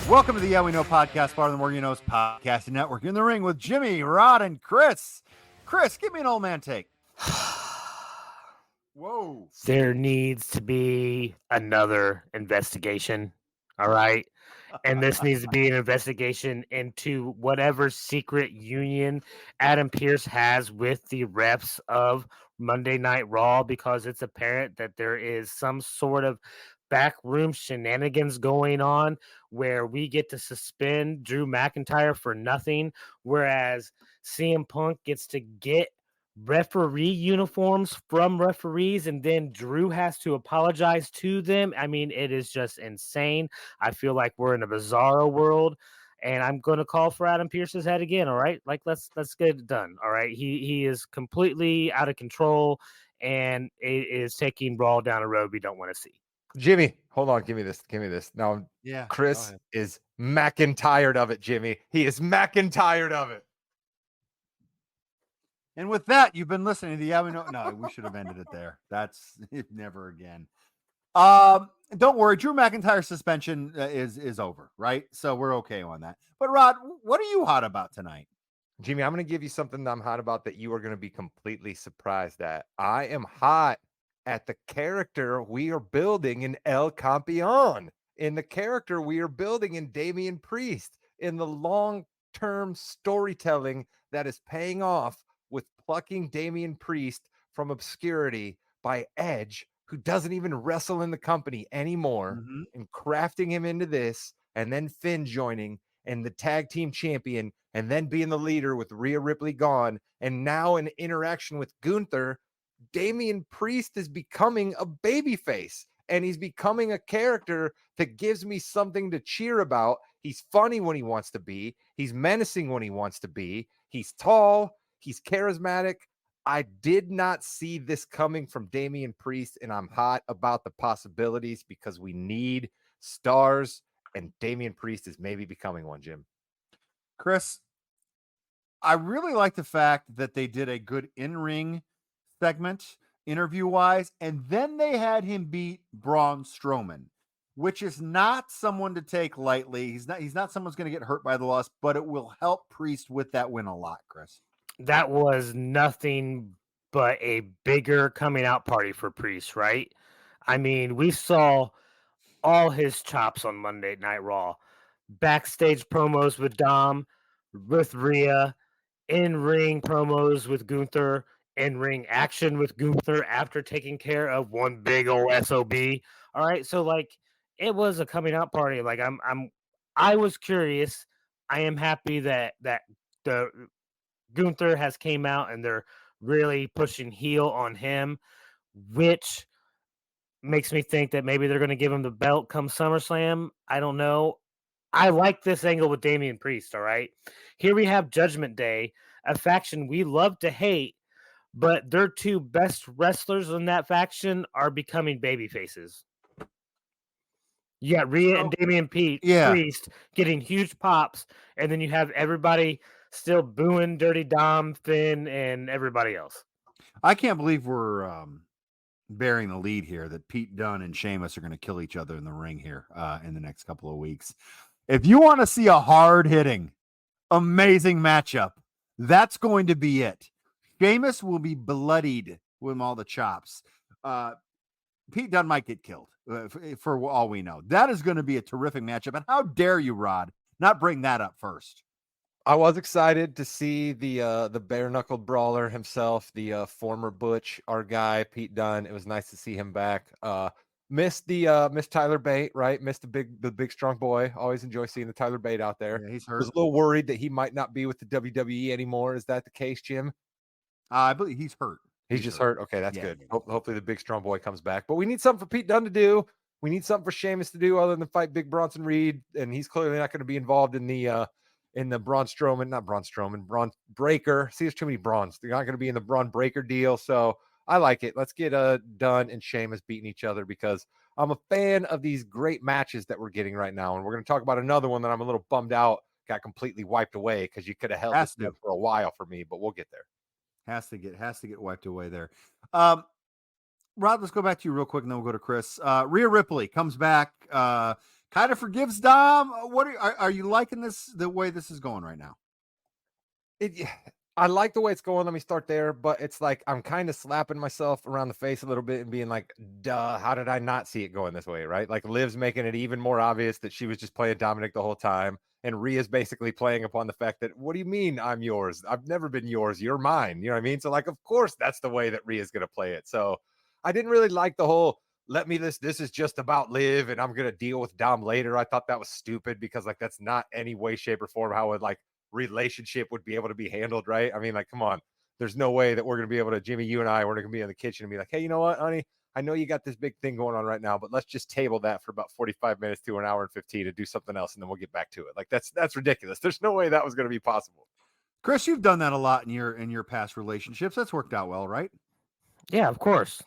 Welcome to the Yeah We Know podcast, part of the More You Knows podcasting network. In the ring with Jimmy, Rod, and Chris. Chris, give me an old man take. Whoa. There needs to be another investigation. All right. And this needs to be an investigation into whatever secret union Adam Pearce has with the refs of Monday Night Raw, because it's apparent that there is some sort of backroom shenanigans going on where we get to suspend Drew McIntyre for nothing, whereas CM Punk gets to get referee uniforms from referees, and then Drew has to apologize to them. I mean, it is just insane. I feel like we're in a bizarro world, and I'm going to call for Adam Pearce's head again. All right, like let's get it done. All right, he is completely out of control, and it is taking Raw down a road we don't want to see. Jimmy, hold on, give me this. Now, Yeah, Chris is McIntyred of it, Jimmy. He is McIntyred of it. And with that, you've been listening to the Yeah We Know. No, we should have ended it there. That's never again. Don't worry, Drew McIntyre's suspension is over, right? So we're okay on that. But Rod, what are you hot about tonight? Jimmy, I'm going to give you something that I'm hot about that you are going to be completely surprised at. I am hot at the character we are building in El Campeon, in the character we are building in Damian Priest, in the long-term storytelling that is paying off with plucking Damian Priest from obscurity by Edge, who doesn't even wrestle in the company anymore, and crafting him into this, and then Finn joining and the tag team champion, and then being the leader with Rhea Ripley gone, and now an interaction with Gunther. Damian Priest is becoming a babyface, and he's becoming a character that gives me something to cheer about. He's funny when he wants to be. He's menacing when he wants to be. He's tall. He's charismatic. I did not see this coming from Damian Priest, and I'm hot about the possibilities because we need stars, and Damian Priest is maybe becoming one, Jim. Chris, I really like the fact that they did a good in-ring segment interview-wise, and then they had him beat Braun Strowman, which is not someone to take lightly. He's not someone's going to get hurt by the loss, but it will help Priest with that win a lot, Chris. That was nothing but a bigger coming out party for Priest, right? I mean, we saw all his chops on Monday Night Raw. Backstage promos with Dom, with Rhea, in-ring promos with Gunther, in-ring action with Gunther after taking care of one big old SOB. All right, so like it was a coming out party. Like I was curious. I am happy that the Gunther has came out and they're really pushing heel on him, which makes me think that maybe they're going to give him the belt come SummerSlam. I don't know. I like this angle with Damian Priest, all right? Here we have Judgment Day, a faction we love to hate, but their two best wrestlers in that faction are becoming baby faces. You got Rhea and Damian Priest getting huge pops, and then you have everybody still booing Dirty Dom, Finn, and everybody else. I can't believe we're bearing the lead here that Pete Dunne and Sheamus are going to kill each other in the ring here in the next couple of weeks. If you want to see a hard-hitting, amazing matchup, that's going to be it. Sheamus will be bloodied with all the chops. Pete Dunne might get killed for all we know. That is going to be a terrific matchup. And how dare you, Rod, not bring that up first? I was excited to see the bare-knuckled brawler himself, the former Butch, our guy, Pete Dunne. It was nice to see him back. Missed Tyler Bate, right? Missed the big strong boy. Always enjoy seeing the Tyler Bate out there. Yeah, he's hurt. Was a little worried that he might not be with the WWE anymore. Is that the case, Jim? I believe he's hurt. He's just hurt. Okay, that's good. Hopefully the big strong boy comes back. But we need something for Pete Dunne to do. We need something for Sheamus to do other than fight Big Bronson Reed, and he's clearly not going to be involved in the Braun Breaker. See, there's too many Brauns. They're not going to be in the Braun Breaker deal. So I like it. Let's get Dunne and Sheamus beating each other because I'm a fan of these great matches that we're getting right now. And we're going to talk about another one that I'm a little bummed out got completely wiped away because you could have held this for a while for me, but we'll get there. Has to get wiped away there. Rod, let's go back to you real quick and then we'll go to Chris. Rhea Ripley comes back kind of forgives Dom. What are you liking this? The way this is going right now? I like the way it's going. Let me start there, but it's like I'm kind of slapping myself around the face a little bit and being like, "Duh, how did I not see it going this way?" Right? Like Liv's making it even more obvious that she was just playing Dominic the whole time, and Rhea's basically playing upon the fact that, "What do you mean I'm yours? I've never been yours. You're mine." You know what I mean? So like, of course, that's the way that Rhea's gonna play it. So I didn't really like the whole "let me this is just about Liv and I'm gonna deal with Dom later." I thought that was stupid because like that's not any way, shape, or form how it like relationship would be able to be handled, right? I mean, like, come on. There's no way that we're going to be able to, Jimmy, you and I, we're going to be in the kitchen and be like, "Hey, you know what, honey? I know you got this big thing going on right now, but let's just table that for about 45 minutes to an hour and 15 to do something else, and then we'll get back to it." Like, that's ridiculous. There's no way that was going to be possible. Chris, you've done that a lot in your past relationships. That's worked out well, right? Yeah, of course.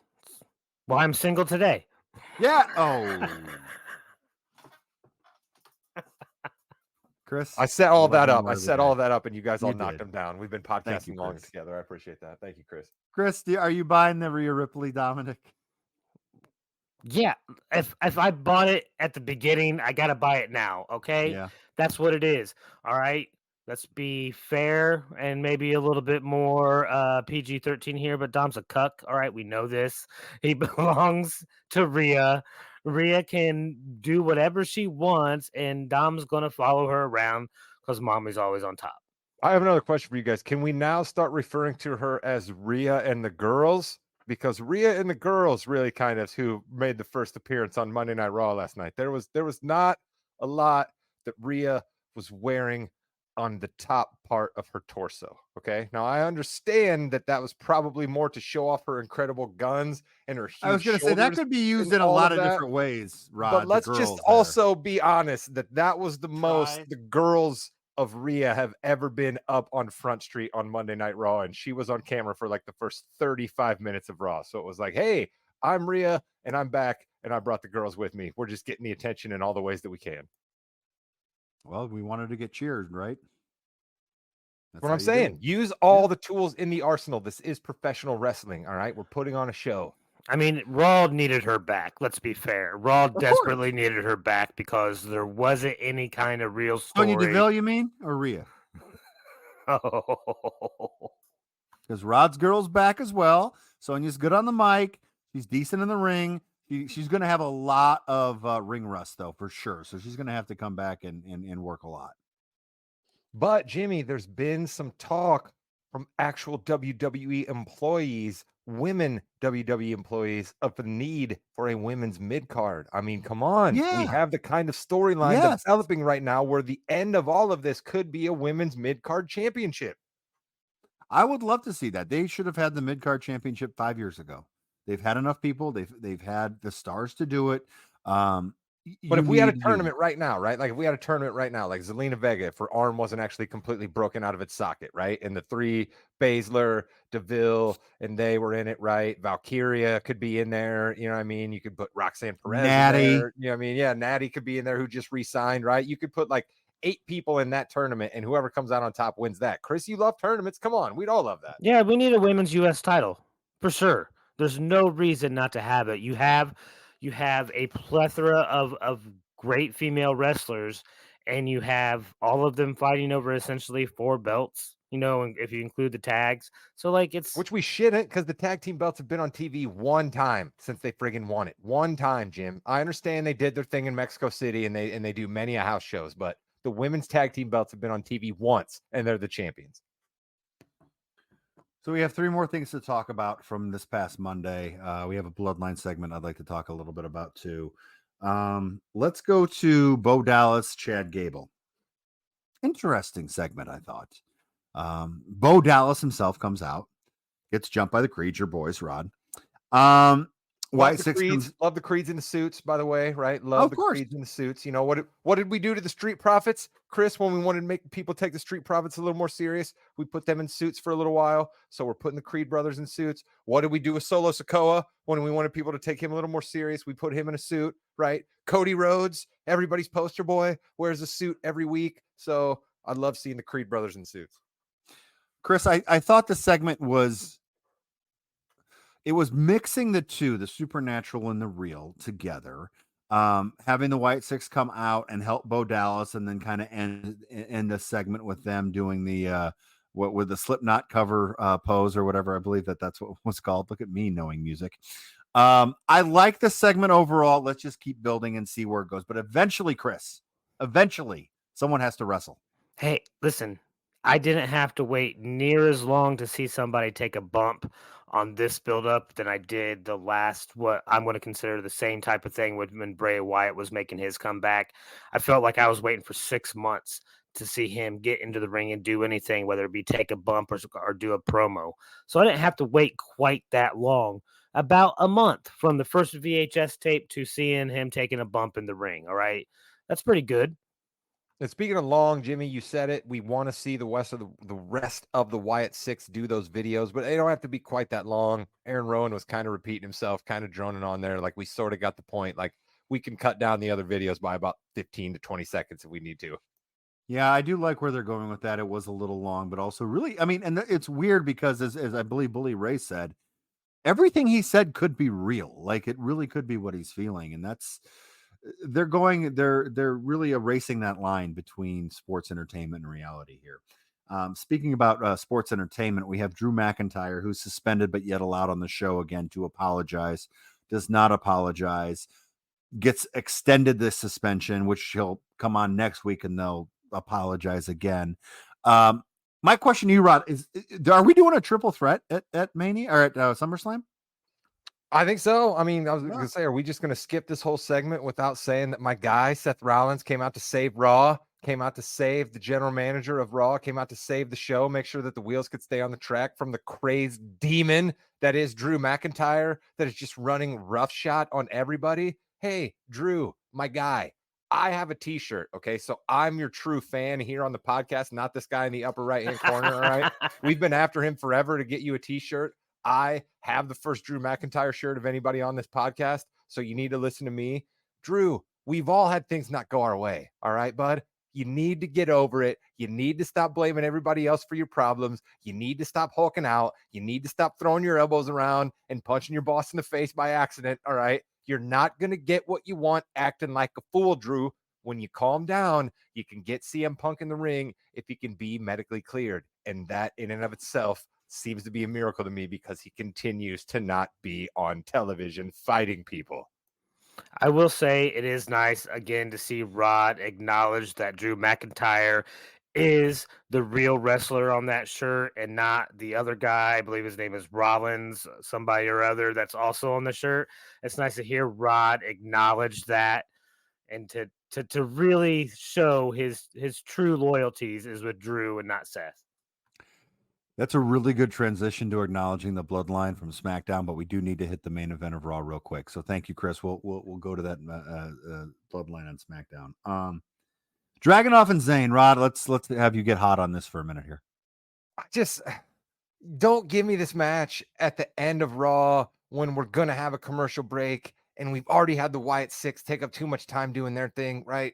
Well, I'm single today. Yeah. Oh, Chris, I set all love that you up. more I every set day. all that up, and you guys all You knocked did. them down. We've been Thank podcasting you, long Chris. together. I appreciate that. Thank you, Chris. Chris, are you buying the Rhea Ripley Dominic? Yeah, if I bought it at the beginning, I gotta buy it now. Okay, Yeah. that's what it is. All right, let's be fair and maybe a little bit more PG-13 here. But Dom's a cuck. All right, we know this. He belongs to Rhea. Rhea can do whatever she wants, and Dom's gonna follow her around because Mommy's always on top. I have another question for you guys. Can we now start referring to her as Rhea and the girls? Because Rhea and the girls really kind of who made the first appearance on Monday Night Raw last night. There was not a lot that Rhea was wearing on the top part of her torso. Okay. Now I understand that that was probably more to show off her incredible guns and her I was huge going to say that shoulders could be used and in a all lot of of that. different ways, Rod. But the let's just girls there. also be honest that that was the most Try. the girls of Rhea have ever been up on Front Street on Monday Night Raw, and she was on camera for like the first 35 minutes of Raw. So it was like, "Hey, I'm Rhea, and I'm back, and I brought the girls with me. We're just getting the attention in all the ways that we can." Well, we wanted to get cheered, right? That's What how I'm you saying, do. use all the tools in the arsenal. This is professional wrestling, all right? We're putting on a show. I mean, Raw needed her back. Let's be fair. Raw course. desperately needed her back because there wasn't any kind of real Sonya story. Deville, you mean, or Rhea? Oh, Because Rod's girl's back as well. Sonya's good on the mic. She's decent in the ring. She's going to have a lot of ring rust, though, for sure. So she's going to have to come back and work a lot. But Jimmy, there's been some talk from actual WWE employees, women WWE employees, of the need for a women's mid card. I mean, come on. We Yeah. have the kind of storyline Yes. developing right now where the end of all of this could be a women's mid card championship. I would love to see that. They should have had the mid card championship 5 years ago. They've had enough people. They've had the stars to do it. But if we had a tournament right now, right? Like if we had a tournament right now, like Zelina Vega, if her arm wasn't actually completely broken out of its socket, right? And the three, Baszler, Deville, and they were in it, right? Valkyria could be in there. You know what I mean? You could put Roxanne Perez Natty. in there. You know what I mean? Yeah, Natty could be in there who just re-signed, right? You could put like 8 people in that tournament, and whoever comes out on top wins that. Chris, you love tournaments. Come on. We'd all love that. yeah, we need a women's U.S. title for sure. There's no reason not to have it. You have a plethora of great female wrestlers, and you have all of them fighting over essentially 4 belts. You know, and if you include the tags, so like it's Which we shouldn't, because the tag team belts have been on TV one time since they friggin' won it. One time, Jim. I understand they did their thing in Mexico City and they do many a house shows, but the women's tag team belts have been on TV once and they're the champions. So we have 3 more things to talk about from this past Monday. We have a bloodline segment I'd like to talk a little bit about too. Let's go to Bo Dallas, Chad Gable. Interesting segment, I thought. Bo Dallas himself comes out, gets jumped by the Creed, your boys, Rod. White Six comes. Love the Creeds in the suits, by the way, right? Love Of the course. Creeds in the suits. You know what did we do to the Street Profits, Chris, when we wanted to make people take the Street Profits a little more serious? We put them in suits for a little while. So we're putting the Creed brothers in suits. What did we do with Solo Sikoa when we wanted people to take him a little more serious? We put him in a suit, right? Cody Rhodes, everybody's poster boy, wears a suit every week. So I love seeing the Creed brothers in suits. Chris, I thought the segment was mixing the two, the supernatural and the real, together. Having the White Six come out and help Bo Dallas, and then kind of end the segment with them doing the what with the Slipknot cover pose or whatever. I believe that's what was called. Look at me knowing music. I like the segment overall. Let's just keep building and see where it goes. But eventually, Chris, someone has to wrestle. Hey, listen, I didn't have to wait near as long to see somebody take a bump on this buildup than I did the last, what I'm going to consider the same type of thing when Bray Wyatt was making his comeback. I felt like I was waiting for 6 months to see him get into the ring and do anything, whether it be take a bump or do a promo. So I didn't have to wait quite that long. About a month from the first VHS tape to seeing him taking a bump in the ring. All right. That's pretty good. And speaking of long, Jimmy, you said it. We want to see the rest of the Wyatt Six do those videos, but they don't have to be quite that long. Aaron Rowan was kind of repeating himself, kind of droning on there. Like, we sort of got the point. Like, we can cut down the other videos by about 15 to 20 seconds if we need to. Yeah, I do like where they're going with that. It was a little long, but also really, I mean, and it's weird because as I believe Bully Ray said, everything he said could be real. Like, it really could be what he's feeling, and they're really erasing that line between sports entertainment and reality here. Speaking about sports entertainment, we have Drew McIntyre, who's suspended but yet allowed on the show again to apologize. Does not apologize. Gets extended this suspension, which he'll come on next week and they'll apologize again. My question to you, Rod, is: are we doing a triple threat at Mania or at SummerSlam? I think so. I mean, I was going to say, are we just going to skip this whole segment without saying that my guy, Seth Rollins, came out to save Raw, came out to save the general manager of Raw, came out to save the show, make sure that the wheels could stay on the track from the crazed demon that is Drew McIntyre, that is just running roughshod on everybody? Hey, Drew, my guy, I have a t-shirt. Okay. So I'm your true fan here on the podcast, not this guy in the upper right-hand corner. All right. We've been after him forever to get you a t-shirt. I have the first Drew McIntyre shirt of anybody on this podcast, so you need to listen to me. Drew, we've all had things not go our way, all right, bud? You need to get over it. You need to stop blaming everybody else for your problems. You need to stop hulking out. You need to stop throwing your elbows around and punching your boss in the face by accident, all right? You're not going to get what you want acting like a fool, Drew. When you calm down, you can get CM Punk in the ring if he can be medically cleared, and that in and of itself seems to be a miracle to me because he continues to not be on television fighting people. I will say it is nice again to see Rod acknowledge that Drew McIntyre is the real wrestler on that shirt and not the other guy. I believe his name is Rollins, somebody or other that's also on the shirt. It's nice to hear Rod acknowledge that and to really show his true loyalties is with Drew and not Seth. That's a really good transition to acknowledging the bloodline from SmackDown, but we do need to hit the main event of Raw real quick. So thank you, Chris. We'll go to that bloodline on SmackDown. Dragunov and Zayn, Rod. Let's have you get hot on this for a minute here. Just don't give me this match at the end of Raw when we're gonna have a commercial break and we've already had the Wyatt Six take up too much time doing their thing, right?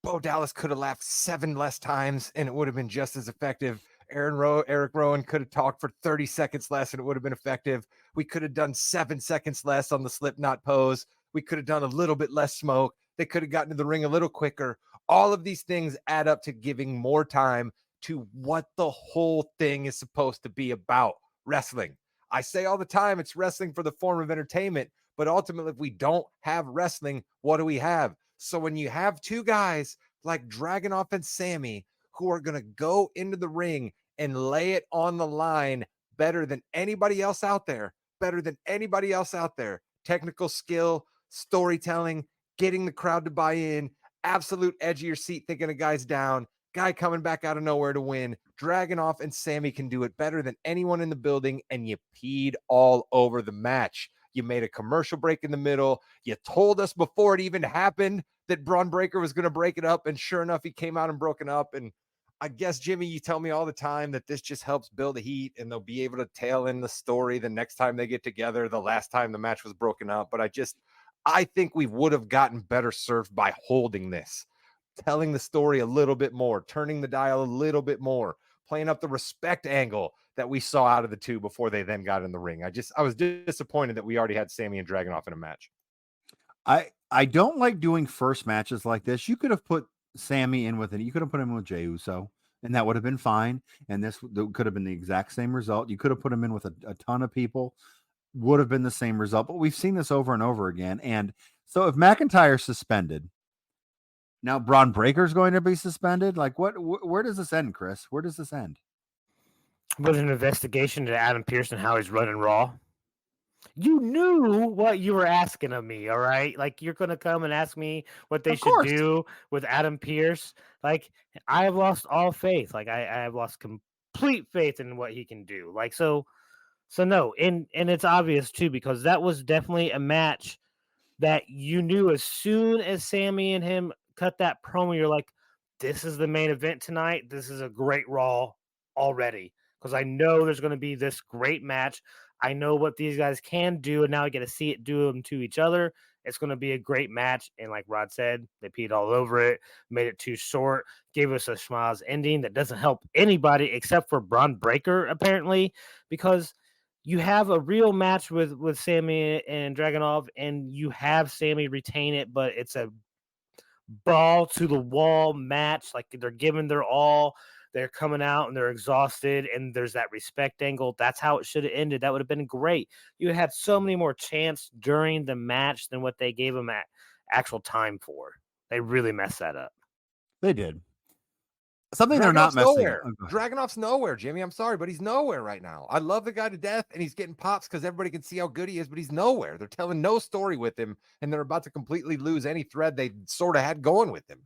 Bo Dallas could have laughed 7 less times and it would have been just as effective. Eric Rowan could have talked for 30 seconds less and it would have been effective. We could have done 7 seconds less on the Slipknot pose. We could have done a little bit less smoke. They could have gotten to the ring a little quicker. All of these things add up to giving more time to what the whole thing is supposed to be about: wrestling. I say all the time, it's wrestling for the form of entertainment, but ultimately, if we don't have wrestling, what do we have? So when you have two guys like Dragunov and Sammy who are going to go into the ring and lay it on the line better than anybody else out there, technical skill, storytelling, getting the crowd to buy in, absolute edge of your seat, thinking a guy's down, guy coming back out of nowhere to win. Dragunov and Sammy can do it better than anyone in the building, and you peed all over the match. You made a commercial break in the middle. You told us before it even happened that Braun Breaker was going to break it up, and sure enough, he came out and broke it up. And I guess, Jimmy, you tell me all the time that this just helps build a heat, and they'll be able to tail in the story the next time they get together, the last time the match was broken up. But I think we would have gotten better served by holding this, telling the story a little bit more, turning the dial a little bit more, playing up the respect angle that we saw out of the two before they then got in the ring. I was disappointed that we already had Sammy and Dragunov in a match. I don't like doing first matches like this. You could have put Sammy in with it. You could have put him with Jey Uso, and that would have been fine. And this could have been the exact same result. You could have put him in with a ton of people, would have been the same result. But we've seen this over and over again. And so if McIntyre's suspended, now Braun Breaker's going to be suspended. Like where does this end, Chris? Where does this end? With an investigation to Adam Pearce and how he's running Raw. You knew what you were asking of me, all right? Like, you're going to come and ask me what they Of should course. do with Adam Pearce. Like, I have lost all faith. Like, I have lost complete faith in what he can do. Like, so no. And it's obvious, too, because that was definitely a match that you knew as soon as Sammy and him cut that promo, you're like, this is the main event tonight. This is a great Raw already. Because I know there's going to be this great match. I know what these guys can do, and now I get to see it do them to each other. It's going to be a great match. And like Rod said, they peed all over it, made it too short, gave us a schmaz ending that doesn't help anybody except for Braun Breaker, apparently, because you have a real match with Sammy and Dragunov, and you have Sammy retain it, but it's a ball to the wall match. Like, they're giving their all. They're coming out and they're exhausted, and there's that respect angle. That's how it should have ended. That would have been great. You had so many more chance during the match than what they gave them at actual time for. They really messed that up. They did. Something they're not messing nowhere. up. Dragunov's nowhere, Jimmy. I'm sorry, but he's nowhere right now. I love the guy to death, and he's getting pops because everybody can see how good he is, but he's nowhere. They're telling no story with him, and they're about to completely lose any thread they sort of had going with him.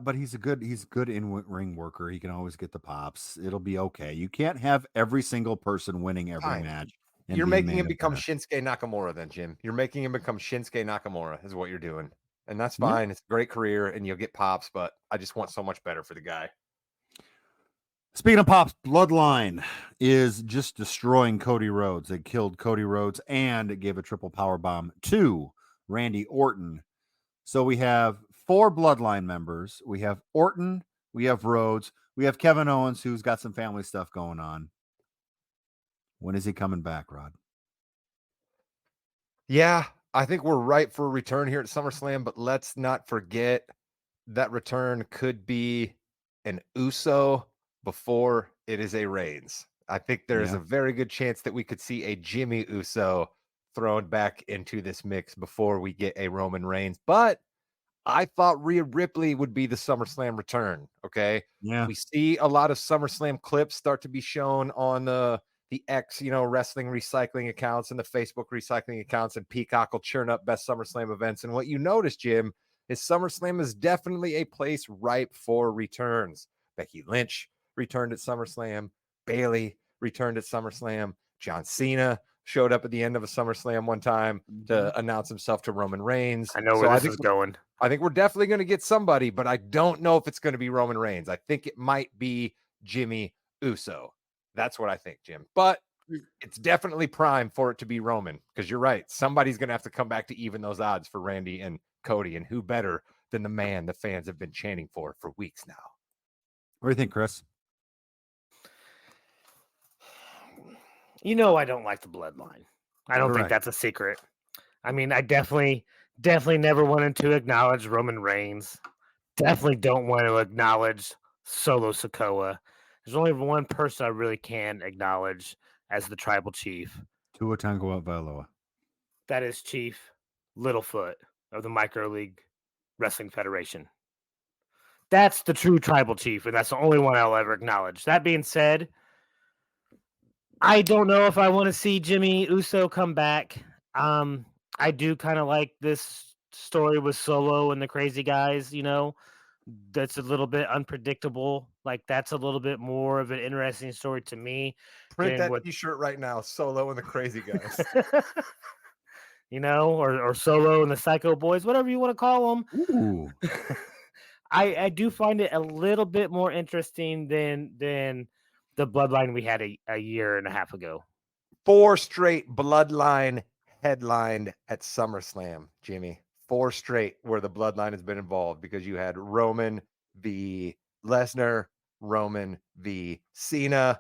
But he's a good in-ring worker. He can always get the pops. It'll be okay. You can't have every single person winning every Fine. match. You're making him become Shinsuke Nakamura then, Jim. You're making him become Shinsuke Nakamura is what you're doing. And that's fine. It's a great career, and you'll get pops, but I just want so much better for the guy. Speaking of pops, Bloodline is just destroying Cody Rhodes. They killed Cody Rhodes and gave a triple power bomb to Randy Orton. So we have 4 Bloodline members. We have Orton, we have Rhodes, we have Kevin Owens, who's got some family stuff going on. When is he coming back, Rod? Yeah, I think we're right for a return here at SummerSlam, but let's not forget that return could be an Uso before it is a Reigns. I think there is a very good chance that we could see a Jimmy Uso thrown back into this mix before we get a Roman Reigns. But I thought Rhea Ripley would be the SummerSlam return. Okay. Yeah. We see a lot of SummerSlam clips start to be shown on the X, wrestling recycling accounts and the Facebook recycling accounts, and Peacock will churn up best SummerSlam events. And what you notice, Jim, is SummerSlam is definitely a place ripe for returns. Becky Lynch returned at SummerSlam. Bayley returned at SummerSlam. John Cena showed up at the end of a SummerSlam one time to announce himself to Roman Reigns. I know where this is going. I think we're definitely going to get somebody, but I don't know if it's going to be Roman Reigns. I think it might be Jimmy Uso. That's what I think, Jim. But it's definitely prime for it to be Roman, because you're right. Somebody's going to have to come back to even those odds for Randy and Cody, and who better than the man the fans have been chanting for weeks now. What do you think, Chris? I don't like the Bloodline. I don't think that's a secret. I mean, I definitely never wanted to acknowledge Roman Reigns. Definitely don't want to acknowledge Solo Sikoa. There's only one person I really can acknowledge as the tribal chief. Tua Tagovailoa. That is Chief Littlefoot of the Micro League Wrestling Federation. That's the true tribal chief, and that's the only one I'll ever acknowledge. That being said, I don't know if I want to see Jimmy Uso come back. I do kind of like this story with Solo and the crazy guys, that's a little bit unpredictable. Like, that's a little bit more of an interesting story to me. Print that t-shirt right now, Solo and the crazy guys. or Solo and the Psycho Boys, whatever you want to call them. Ooh. I do find it a little bit more interesting than the Bloodline we had a year and a half ago. 4 straight Bloodline headlined at SummerSlam, Jimmy. 4 straight where the Bloodline has been involved, because you had Roman v. Lesnar, Roman v. Cena,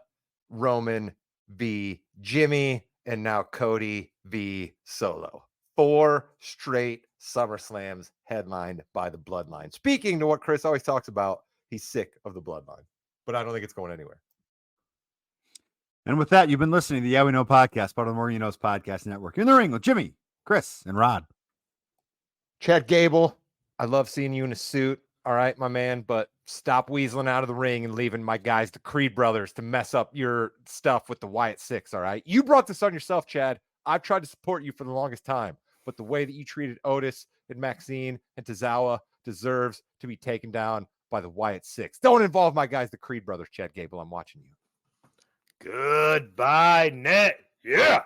Roman v. Jimmy, and now Cody v. Solo. 4 straight SummerSlams headlined by the Bloodline. Speaking to what Chris always talks about, he's sick of the Bloodline, but I don't think it's going anywhere. And with that, you've been listening to the Yeah We Know podcast, part of the More You Knows Podcast Network. In the ring with Jimmy, Chris, and Rod. Chad Gable, I love seeing you in a suit. All right, my man, but stop weaseling out of the ring and leaving my guys, the Creed brothers, to mess up your stuff with the Wyatt Six. All right. You brought this on yourself, Chad. I've tried to support you for the longest time, but the way that you treated Otis and Maxine and Tozawa deserves to be taken down by the Wyatt Six. Don't involve my guys, the Creed brothers, Chad Gable. I'm watching you. Goodbye, net. Yeah.